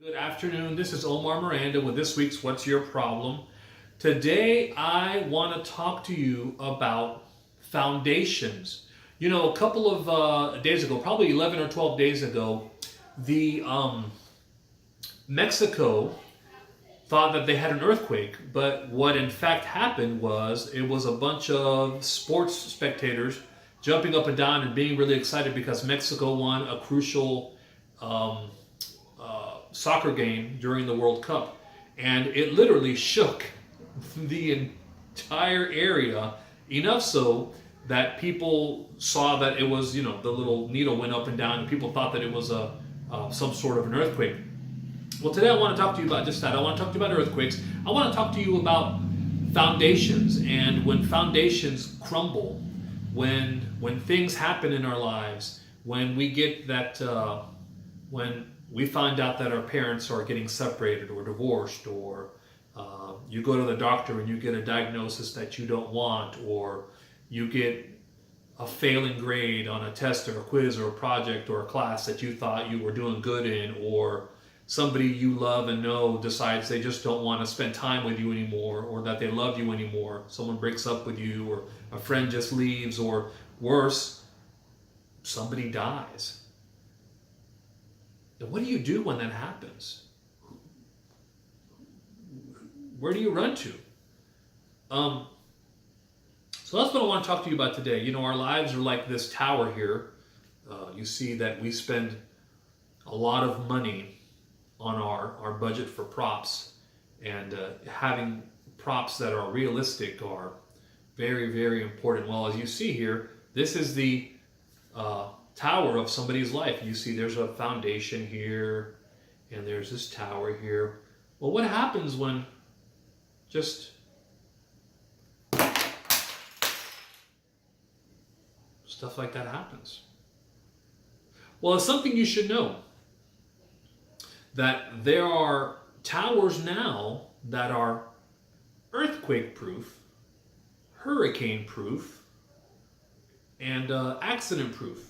Good afternoon. This is Omar Miranda with this week's What's Your Problem? Today I want to talk to you about foundations. You know, a couple of days ago, probably 11 or 12 days ago, the Mexico thought that they had an earthquake, but what in fact happened was it was a bunch of sports spectators jumping up and down and being really excited because Mexico won a crucial soccer game during the World Cup, and it literally shook the entire area enough so that people saw that it was, the little needle went up and down, and people thought that it was some sort of an earthquake. Well, today I want to talk to you about just that. I want to talk to you about earthquakes. I want to talk to you about foundations, and when foundations crumble, when things happen in our lives, when we get that, when we find out that our parents are getting separated or divorced, or you go to the doctor and you get a diagnosis that you don't want, or you get a failing grade on a test or a quiz or a project or a class that you thought you were doing good in, or somebody you love and know decides they just don't want to spend time with you anymore, or that they love you anymore, someone breaks up with you, or a friend just leaves, or worse, somebody dies. And what do you do when that happens? Where do you run to? So that's what I want to talk to you about today. You know, our lives are like this tower here. You see that we spend a lot of money on our budget for props, and having props that are realistic are very, very important. Well, as you see here, this is the tower of somebody's life. You see there's a foundation here, and there's this tower here. Well, what happens when just stuff like that happens? Well, it's something you should know, that there are towers now that are earthquake proof, hurricane proof, and accident proof.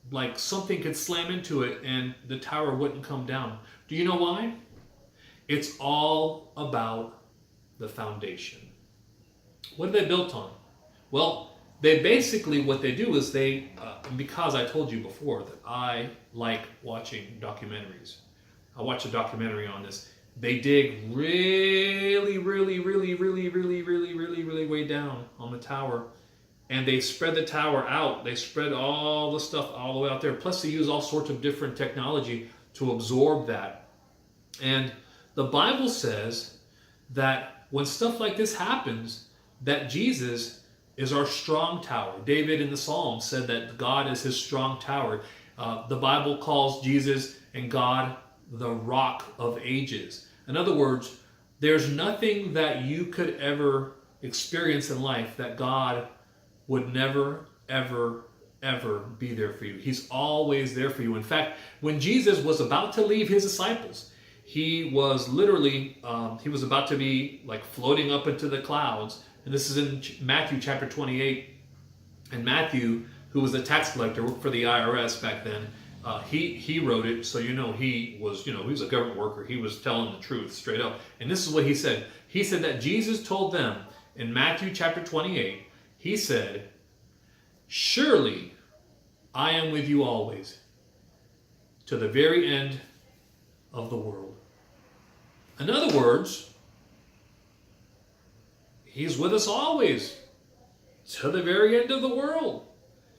Like something could slam into it and the tower wouldn't come down. Do you know why? It's all about the foundation. What are they built on? Well, they basically, what they do is because I told you before that I like watching documentaries. I watched a documentary on this. They dig really, really, really, really, really, really, really, really way down on the tower, and they spread the tower out. They spread all the stuff all the way out there. Plus, they use all sorts of different technology to absorb that. And the Bible says that when stuff like this happens, that Jesus is our strong tower. David in the Psalms said that God is his strong tower. The Bible calls Jesus and God the rock of ages. In other words, there's nothing that you could ever experience in life that God would never, ever, ever be there for you. He's always there for you. In fact, when Jesus was about to leave his disciples, he was literally, he was about to be like floating up into the clouds. And this is in Matthew chapter 28. And Matthew, who was a tax collector, worked for the IRS back then, he wrote it, so he was a government worker. He was telling the truth straight up. And this is what he said. He said that Jesus told them in Matthew chapter 28, he said, "Surely I am with you always, to the very end of the world." In other words, he's with us always, to the very end of the world.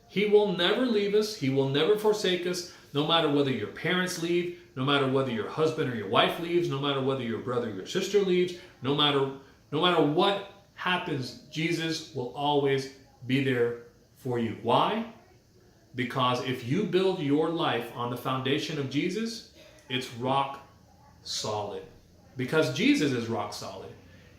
He will never leave us. He will never forsake us, no matter whether your parents leave, no matter whether your husband or your wife leaves, no matter whether your brother or your sister leaves, no matter what happens, Jesus will always be there for you. Why? Because if you build your life on the foundation of Jesus, it's rock solid. Because Jesus is rock solid.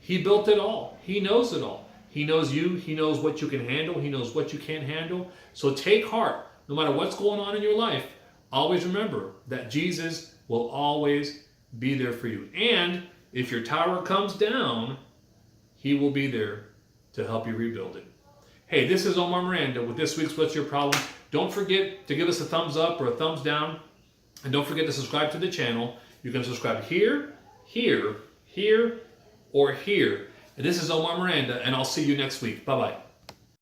He built it all. He knows it all. He knows you. He knows what you can handle. He knows what you can't handle. So take heart. No matter what's going on in your life, always remember that Jesus will always be there for you. And if your tower comes down, he will be there to help you rebuild it. Hey, this is Omar Miranda with this week's What's Your Problem? Don't forget to give us a thumbs up or a thumbs down. And don't forget to subscribe to the channel. You can subscribe here, here, here, or here. And this is Omar Miranda, and I'll see you next week. Bye-bye.